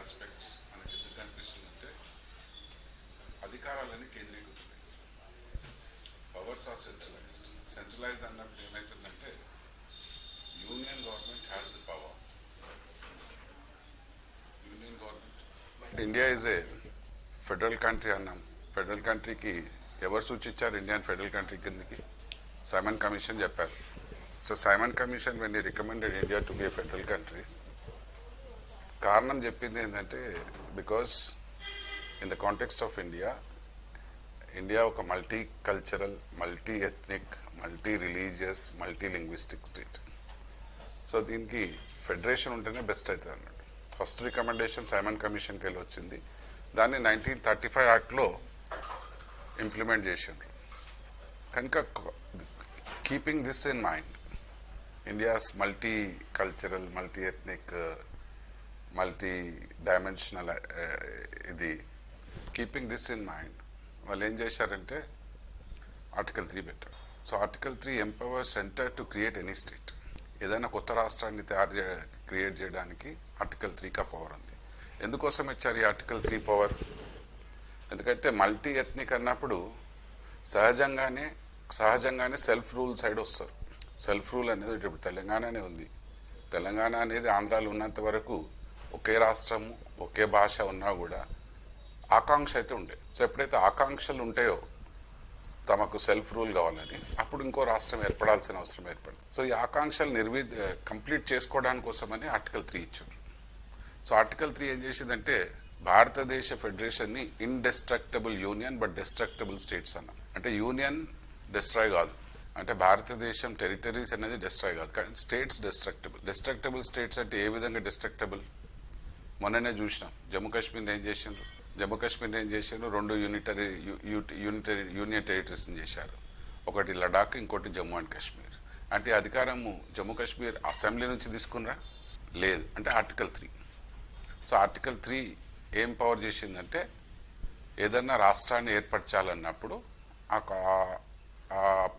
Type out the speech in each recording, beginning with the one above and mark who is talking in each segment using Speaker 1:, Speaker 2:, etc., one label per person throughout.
Speaker 1: Aspects మనకి ఎందుకు కనిపిస్తుందంటే అధికారాలన్నీ కేంద్రీకృతమై పవర్స్ ఆర్ సెంట్రలైజ్ అన్నప్పుడు ఏమవుతుందంటే union government has the power. Union government India is a federal country అన్నాం. ఫెడరల్ కంట్రీకి ఎవరు సూచించారు ఇండియన్ ఫెడరల్ కంట్రీ కిందకి? సైమన్ కమిషన్ చెప్పారు. So Simon commission when he recommended India to be a federal country, కారణం చెప్పింది ఏంటంటే because in the context of India ఒక multi cultural, multi ethnic, multi religious, multi linguistic state. So దీనికి federation ఉంటేనే best అవుతుంది అన్నట్టు. First recommendation Simon కమిషన్కి వెళ్ళి వచ్చింది. దాన్ని 1935 యాక్ట్లో ఇంప్లిమెంట్ చేసిండ్రు. కనుక keeping this in mind, India's multi cultural, multi ethnic, multi dimensional ఇది కీపింగ్ దిస్ ఇన్ మైండ్ వాళ్ళు ఏం చేశారంటే ఆర్టికల్ 3 పెట్టారు. So article 3 empower centre to create any state. ఏదైనా కొత్త రాష్ట్రాన్ని క్రియేట్ చేయడానికి ఆర్టికల్ 3కి పవర్ ఉంది. ఎందుకోసం ఇచ్చారు ఈ ఆర్టికల్ 3 పవర్? ఎందుకంటే మల్టీ ఎథ్నిక్ అన్నప్పుడు సహజంగానే సెల్ఫ్ రూల్ సైడ్ వస్తారు. సెల్ఫ్ రూల్ అనేది ఇప్పుడు తెలంగాణనే ఉంది. తెలంగాణ అనేది ఆంధ్రాలో ఉన్నంత వరకు ఒకే రాష్ట్రము, ఒకే భాష ఉన్నా కూడా ఆకాంక్ష అయితే ఉండే. సో ఎప్పుడైతే ఆకాంక్షలు ఉంటాయో తమకు సెల్ఫ్ రూల్ కావాలని, అప్పుడు ఇంకో రాష్ట్రం ఏర్పడాల్సిన అవసరం ఏర్పడింది. సో ఈ ఆకాంక్షలు కంప్లీట్ చేసుకోవడానికి కోసమని ఆర్టికల్ 3 ఇచ్చారు. సో ఆర్టికల్ 3 ఏం చేసిందంటే భారతదేశ ఫెడరేషన్ని ఇండెస్ట్రక్టబుల్ యూనియన్ బట్ డెస్ట్రక్టబుల్ స్టేట్స్ అన్నాం. అంటే యూనియన్ డెస్ట్రాయ్ కాదు, అంటే భారతదేశం టెరిటరీస్ అనేది డెస్ట్రాయ్ కాదు, కానీ స్టేట్స్ డెస్ట్రక్టబుల్. డెస్ట్రక్టబుల్ స్టేట్స్ అంటే ఏ విధంగా డెస్ట్రక్టబుల్? మొన్ననే చూసినాం. జమ్మూ కాశ్మీర్ ఏం చేసిండ్రు? 2 యూనియన్ టెరిటరీస్ని చేశారు. ఒకటి లడాక్, ఇంకోటి జమ్మూ అండ్ కాశ్మీర్. అంటే అధికారము జమ్మూ కాశ్మీర్ అసెంబ్లీ నుంచి తీసుకున్నారా? లేదు. అంటే ఆర్టికల్ 3. సో ఆర్టికల్ 3 ఏం పవర్ చేసిందంటే ఏదన్నా రాష్ట్రాన్ని ఏర్పరచాలన్నప్పుడు ఆ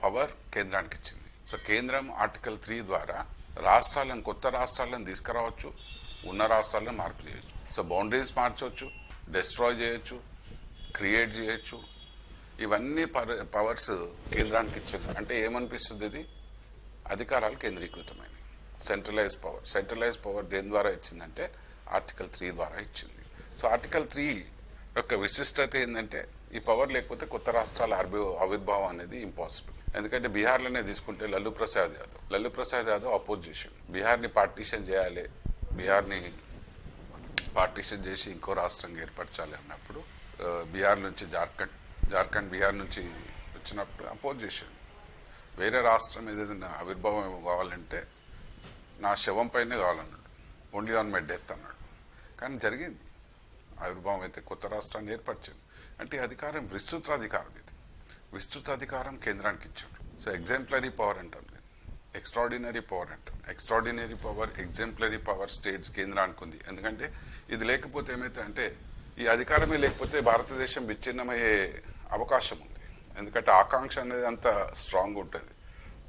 Speaker 1: పవర్ కేంద్రానికి ఇచ్చింది. సో కేంద్రం ఆర్టికల్ 3 ద్వారా కొత్త రాష్ట్రాలను తీసుకురావచ్చు, ఉన్న రాష్ట్రాలను మార్పు చేయొచ్చు. సో బౌండరీస్ మార్చవచ్చు, డెస్ట్రాయ్ చేయొచ్చు, క్రియేట్ చేయొచ్చు. ఇవన్నీ పవర్స్ కేంద్రానికి ఇచ్చింది. అంటే ఏమనిపిస్తుంది? ఇది అధికారాలు కేంద్రీకృతమైనవి. సెంట్రలైజ్ పవర్ దేని ద్వారా ఇచ్చిందంటే ఆర్టికల్ 3 ద్వారా ఇచ్చింది. సో ఆర్టికల్ 3 యొక్క విశిష్టత ఏంటంటే ఈ పవర్ లేకపోతే కొత్త రాష్ట్రాల ఆవిర్భావం అనేది ఇంపాసిబుల్. ఎందుకంటే బీహార్లోనే తీసుకుంటే లల్లు ప్రసాద్ యాదవ్ అపోజ్ చేసిండు. బీహార్ని పార్టీషన్ చేయాలి, బీహార్ని పార్టీషన్ చేసి ఇంకో రాష్ట్రంగా ఏర్పరచాలి అన్నప్పుడు బీహార్ నుంచి జార్ఖండ్ బీహార్ నుంచి వచ్చినప్పుడు అపోజ్ చేసిండు. వేరే రాష్ట్రం ఏదైనా ఆవిర్భావం కావాలంటే నా శవం పైనే కావాలన్నాడు, ఓన్లీ ఆన్ మై డెత్ అన్నాడు. కానీ జరిగింది ఆవిర్భావం. అయితే కొత్త రాష్ట్రాన్ని ఏర్పరిచింది. అంటే అధికారం విస్తృత అధికారం కేంద్రానికి ఇచ్చాడు. సో ఎగ్జాంపులరీ పవర్ అంటాం, ఎక్స్ట్రాడినరీ పవర్ అంటాం. Extraordinary power, exemplary power states కేంద్రానికి ఉంది. ఎందుకంటే ఇది లేకపోతే ఏమైతే అంటే ఈ అధికారమే లేకపోతే భారతదేశం విచ్ఛిన్నమయ్యే అవకాశం ఉంది. ఎందుకంటే ఆకాంక్ష అనేది అంత స్ట్రాంగ్ ఉంటుంది.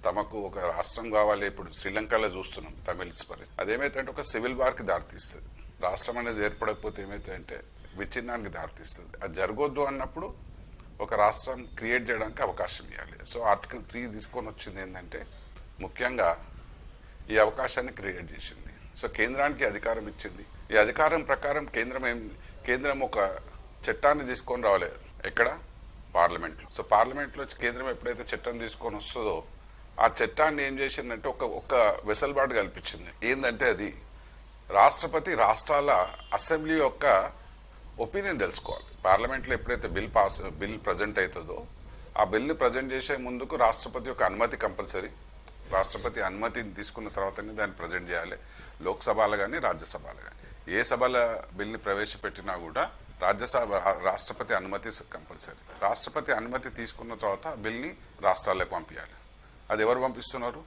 Speaker 1: తమకు ఒక రాష్ట్రం కావాలి. ఇప్పుడు శ్రీలంకలో చూస్తున్నాం తమిళస్ పరిస్థితి. అదేమైతే అంటే ఒక సివిల్ వార్కి దారితీస్తుంది. రాష్ట్రం అనేది ఏర్పడకపోతే ఏమైతే అంటే విచ్ఛిన్నానికి దారితీస్తుంది. అది జరగొద్దు అన్నప్పుడు ఒక రాష్ట్రం క్రియేట్ చేయడానికి అవకాశం ఇవ్వాలి. సో ఆర్టికల్ 3 తీసుకొని వచ్చింది ఏంటంటే ముఖ్యంగా ఈ అవకాశాన్ని క్రియేట్ చేసింది. సో కేంద్రానికి అధికారం ఇచ్చింది. ఈ అధికారం ప్రకారం కేంద్రం ఒక చట్టాన్ని తీసుకొని రావాలి. ఎక్కడ? పార్లమెంట్లో. సో పార్లమెంట్లో కేంద్రం ఎప్పుడైతే చట్టం తీసుకొని వస్తుందో ఆ చట్టాన్ని ఏం చేసిందంటే ఒక వెసులుబాటు కల్పించింది. ఏంటంటే అది రాష్ట్రపతి రాష్ట్రాల అసెంబ్లీ యొక్క ఒపీనియన్ తెలుసుకోవాలి. పార్లమెంట్లో ఎప్పుడైతే బిల్ ప్రజెంట్ అవుతుందో ఆ బిల్ని ప్రజెంట్ చేసే ముందుకు రాష్ట్రపతి యొక్క అనుమతి కంపల్సరీ. రాష్ట్రపతి అనుమతిని తీసుకున్న తర్వాతనే దాన్ని ప్రజెంట్ చేయాలి. లోక్సభలో కానీ రాజ్యసభలో కానీ ఏ సభల బిల్ని ప్రవేశపెట్టినా కూడా రాష్ట్రపతి అనుమతి కంపల్సరీ. రాష్ట్రపతి అనుమతి తీసుకున్న తర్వాత ఆ బిల్ని రాష్ట్రాలకు పంపించాలి. అది ఎవరు పంపిస్తున్నారు?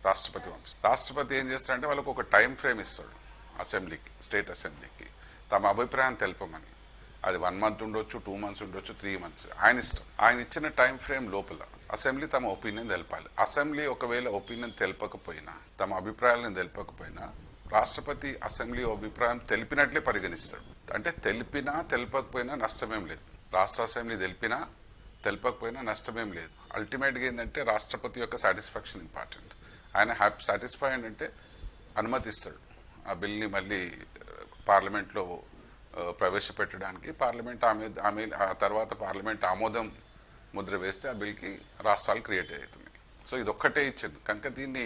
Speaker 1: రాష్ట్రపతి పంపిస్తారు. రాష్ట్రపతి ఏం చేస్తారంటే వాళ్ళకు ఒక టైం ఫ్రేమ్ ఇస్తాడు అసెంబ్లీకి, స్టేట్ అసెంబ్లీకి తమ అభిప్రాయం తెలపమని. అది 1 month ఉండొచ్చు, 2 months ఉండొచ్చు, 3 months, ఆయన ఇష్టం. ఆయన ఇచ్చిన టైం ఫ్రేమ్ లోపల అసెంబ్లీ తమ ఒపీనియన్ తెలపాలి. అసెంబ్లీ ఒకవేళ ఒపీనియన్ తెలపకపోయినా, తమ అభిప్రాయాలను తెలపకపోయినా రాష్ట్రపతి అసెంబ్లీ అభిప్రాయం తెలిపినట్లే పరిగణిస్తాడు. అంటే తెలిపినా తెలపకపోయినా నష్టమేం లేదు. రాష్ట్ర అసెంబ్లీ తెలిపినా తెలపకపోయినా నష్టమేం లేదు. అల్టిమేట్గా ఏంటంటే రాష్ట్రపతి యొక్క సాటిస్ఫాక్షన్ ఇంపార్టెంట్. ఆయన సాటిస్ఫై అంటే అనుమతిస్తాడు ఆ బిల్ని మళ్ళీ పార్లమెంట్లో ప్రవేశపెట్టడానికి. పార్లమెంట్ ఆమె ఆ తర్వాత పార్లమెంట్ ఆమోదం ముద్ర వేస్తే ఆ బిల్కి రాష్ట్రాలు క్రియేట్ అవుతున్నాయి. సో ఇదొక్కటే ఇచ్చింది కనుక దీన్ని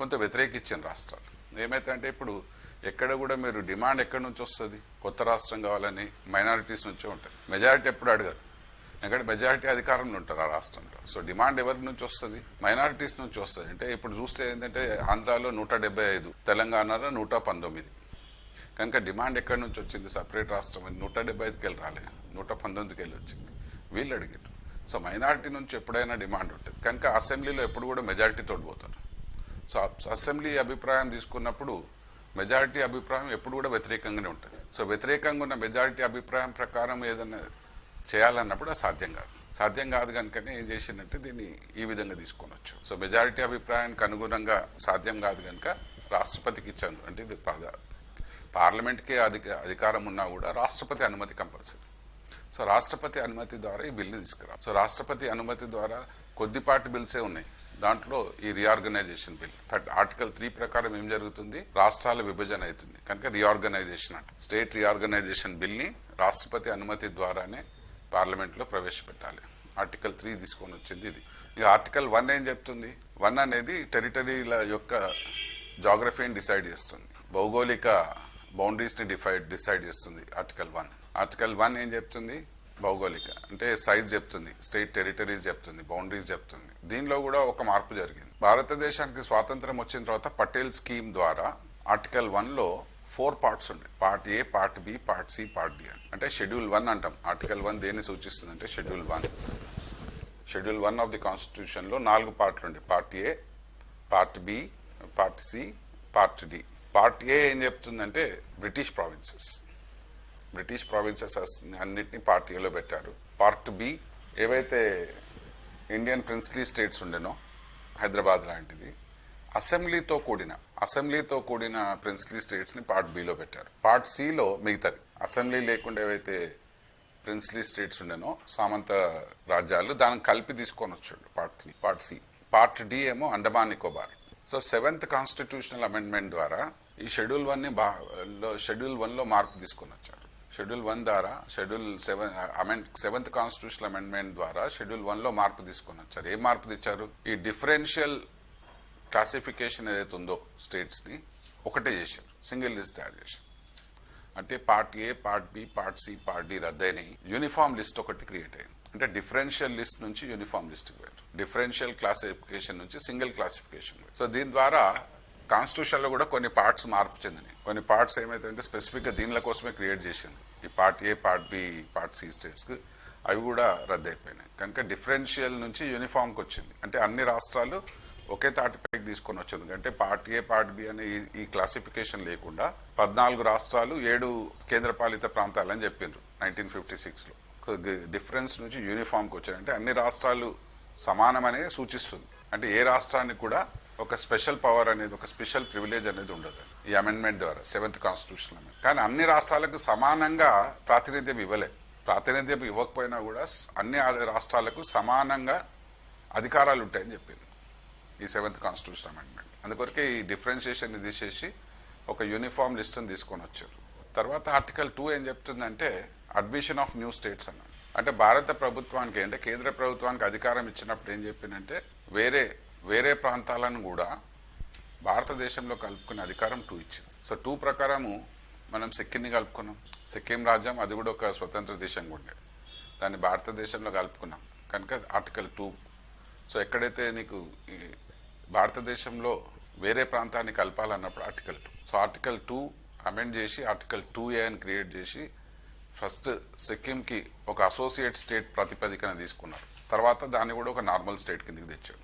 Speaker 1: కొంత వ్యతిరేకించాను రాష్ట్రాలు. ఏమైతే అంటే ఇప్పుడు ఎక్కడ కూడా మీరు డిమాండ్ ఎక్కడి నుంచి వస్తుంది, కొత్త రాష్ట్రం కావాలని మైనారిటీస్ నుంచే ఉంటుంది. మెజారిటీ ఎప్పుడు అడగరు, ఎందుకంటే మెజారిటీ అధికారంలో ఉంటారు ఆ రాష్ట్రంలో. సో డిమాండ్ ఎవరి నుంచి వస్తుంది, మైనారిటీస్ నుంచి వస్తుంది. అంటే ఇప్పుడు చూస్తే ఏంటంటే ఆంధ్రాలో 175, తెలంగాణలో 119. కనుక డిమాండ్ ఎక్కడి నుంచి వచ్చింది, సపరేట్ రాష్ట్రం 175కి వెళ్ళి రాలే, 119కి వెళ్ళి వచ్చింది, వీళ్ళు అడిగారు. సో మైనారిటీ నుంచి ఎప్పుడైనా డిమాండ్ ఉంటుంది కనుక అసెంబ్లీలో ఎప్పుడు కూడా మెజారిటీతో పోతారు. సో అసెంబ్లీ అభిప్రాయం తీసుకున్నప్పుడు మెజారిటీ అభిప్రాయం ఎప్పుడు కూడా వ్యతిరేకంగానే ఉంటుంది. సో వ్యతిరేకంగా ఉన్న మెజారిటీ అభిప్రాయం ప్రకారం ఏదైనా చేయాలన్నప్పుడు అది సాధ్యం కాదు కనుకనే ఏం చేసిందంటే దీన్ని ఈ విధంగా తీసుకొనొచ్చు. సో మెజారిటీ అభిప్రాయానికి అనుగుణంగా సాధ్యం కాదు కనుక రాష్ట్రపతికి ఇచ్చాను. అంటే ఇది పార్లమెంట్కే అధికారం ఉన్నా కూడా రాష్ట్రపతి అనుమతి కంపల్సరీ. సో రాష్ట్రపతి అనుమతి ద్వారా ఈ బిల్లు తీసుకురా. సో రాష్ట్రపతి అనుమతి ద్వారా కొద్దిపాటి బిల్సే ఉన్నాయి. దాంట్లో ఈ రీఆర్గనైజేషన్ బిల్ ఆర్టికల్ 3 ప్రకారం ఏం జరుగుతుంది, రాష్ట్రాల విభజన అవుతుంది కనుక రీఆర్గనైజేషన్ అంటే స్టేట్ రీఆర్గనైజేషన్ బిల్ని రాష్ట్రపతి అనుమతి ద్వారానే పార్లమెంట్లో ప్రవేశపెట్టాలి. ఆర్టికల్ 3 తీసుకొని వచ్చింది ఇది. ఇక ఆర్టికల్ 1 ఏం చెప్తుంది, 1 అనేది టెరిటరీల యొక్క జాగ్రఫీని డిసైడ్ చేస్తుంది, భౌగోళిక బౌండరీస్ని డిసైడ్ చేస్తుంది. ఆర్టికల్ 1 ఏం చెప్తుంది, భౌగోళిక అంటే సైజ్ చెప్తుంది, స్టేట్ టెరిటరీస్ చెప్తుంది, బౌండరీస్ చెప్తుంది. దీనిలో కూడా ఒక మార్పు జరిగింది. భారతదేశానికి స్వాతంత్రం వచ్చిన తర్వాత పటేల్ స్కీమ్ ద్వారా ఆర్టికల్ 1లో 4 పార్ట్స్ ఉన్నాయి. పార్ట్ ఏ, part B, part C, part D అని. అంటే షెడ్యూల్ 1 అంటాం. ఆర్టికల్ 1 దేన్ని సూచిస్తుంది అంటే షెడ్యూల్ 1 ఆఫ్ ది కాన్స్టిట్యూషన్లో 4 పార్ట్లు ఉండే. Part A, part B, part C, part D. Part A ఏం చెప్తుందంటే బ్రిటిష్ ప్రావిన్సెస్ అన్నిటినీ పార్ట్ ఏలో పెట్టారు. పార్ట్ బి ఏవైతే ఇండియన్ ప్రిన్స్లీ స్టేట్స్ ఉండేనో హైదరాబాద్ లాంటిది, అసెంబ్లీతో కూడిన ప్రిన్స్లీ స్టేట్స్ని పార్ట్ బిలో పెట్టారు. పార్ట్ సిలో మిగతావి అసెంబ్లీ లేకుండా ఏవైతే ప్రిన్స్లీ స్టేట్స్ ఉండేనో సామంత రాజ్యాలు దాన్ని కలిపి తీసుకొని వచ్చాడు పార్ట్ సి. పార్ట్ డి ఏమో Andaman Nicobar. So 7th constitutional amendment ద్వారా ఈ షెడ్యూల్ 1లో మార్పు తీసుకొని వచ్చారు. షెడ్యూల్ 1 ద్వారా సెవెంత్ కాన్స్టిట్యూషనల్ అమెండ్మెంట్ ద్వారా షెడ్యూల్ 1లో మార్పు తీసుకొని వచ్చారు. ఏం మార్పు తెచ్చారు, ఈ డిఫరెన్షియల్ క్లాసిఫికేషన్ ఏదైతే ఉందో స్టేట్స్ని ఒకటే చేశారు, సింగిల్ లిస్ట్ తయారు చేశారు. అంటే పార్ట్ ఏ, part B, part C, part d రద్దయినాయి, యూనిఫామ్ లిస్ట్ ఒకటి క్రియేట్ అయింది. అంటే డిఫరెన్షియల్ లిస్ట్ నుంచి యూనిఫామ్ లిస్ట్కి పోయారు, డిఫరెన్షియల్ క్లాసిఫికేషన్ నుంచి సింగిల్ క్లాసిఫికేషన్. సో దీని ద్వారా కాన్స్టిట్యూషన్లో కూడా కొన్ని పార్ట్స్ మార్పు చెందినాయి. కొన్ని పార్ట్స్ ఏమైతే స్పెసిఫిక్గా దీనిల కోసమే క్రియేట్ చేసింది, ఈ పార్ట్ ఏ, పార్ట్ బి, పార్ట్ సి స్టేట్స్కి, అవి కూడా రద్దయిపోయినాయి. కనుక డిఫరెన్షియల్ నుంచి యూనిఫామ్కి వచ్చింది. అంటే అన్ని రాష్ట్రాలు ఒకే తాటిపైకి తీసుకొని వచ్చింది. అంటే పార్ట్ ఏ, పార్ట్ బి అనే ఈ క్లాసిఫికేషన్ లేకుండా 14 రాష్ట్రాలు 7 కేంద్రపాలిత ప్రాంతాలని చెప్పిండ్రు 1956లో. డిఫరెన్స్ నుంచి యూనిఫామ్కి వచ్చారు. అంటే అన్ని రాష్ట్రాలు సమానమనే సూచిస్తుంది. అంటే ఏ రాష్ట్రానికి కూడా ఒక స్పెషల్ పవర్ అనేది, ఒక స్పెషల్ ప్రివిలేజ్ అనేది ఉండదు ఈ అమెండ్మెంట్ ద్వారా 7th కాన్స్టిట్యూషన్ అమెండ్మెంట్. కానీ అన్ని రాష్ట్రాలకు సమానంగా ప్రాతినిధ్యం ఇవ్వకపోయినా కూడా అన్ని రాష్ట్రాలకు సమానంగా అధికారాలు ఉంటాయని చెప్పింది ఈ 7th కాన్స్టిట్యూషన్ అమెండ్మెంట్. అందుకొరకే ఈ డిఫరెన్షియేషన్ తీసేసి ఒక యూనిఫామ్ లిస్ట్ని తీసుకొని వచ్చారు. తర్వాత ఆర్టికల్ 2 ఏం చెప్తుందంటే అడ్మిషన్ ఆఫ్ న్యూ స్టేట్స్ అన్నాడు. అంటే భారత ప్రభుత్వానికి అంటే కేంద్ర ప్రభుత్వానికి అధికారం ఇచ్చినప్పుడు ఏం చెప్పిందంటే వేరే ప్రాంతాలను కూడా భారతదేశంలో కలుపుకునే అధికారం 2 ఇచ్చింది. సో 2 ప్రకారము మనం సిక్కింని కలుపుకున్నాం. సిక్కిం రాజ్యం అది కూడా ఒక స్వతంత్ర దేశంగా ఉండేది, దాన్ని భారతదేశంలో కలుపుకున్నాం కనుక ఆర్టికల్ 2. సో ఎక్కడైతే నీకు ఈ భారతదేశంలో వేరే ప్రాంతాన్ని కలపాలన్నప్పుడు ఆర్టికల్ 2. సో ఆర్టికల్ 2 అమెండ్ చేసి ఆర్టికల్ 2A అని క్రియేట్ చేసి ఫస్ట్ సిక్కింకి ఒక అసోసియేట్ స్టేట్ ప్రాతిపదికన తీసుకున్నారు. తర్వాత దాన్ని కూడా ఒక నార్మల్ స్టేట్ కిందకి తెచ్చారు.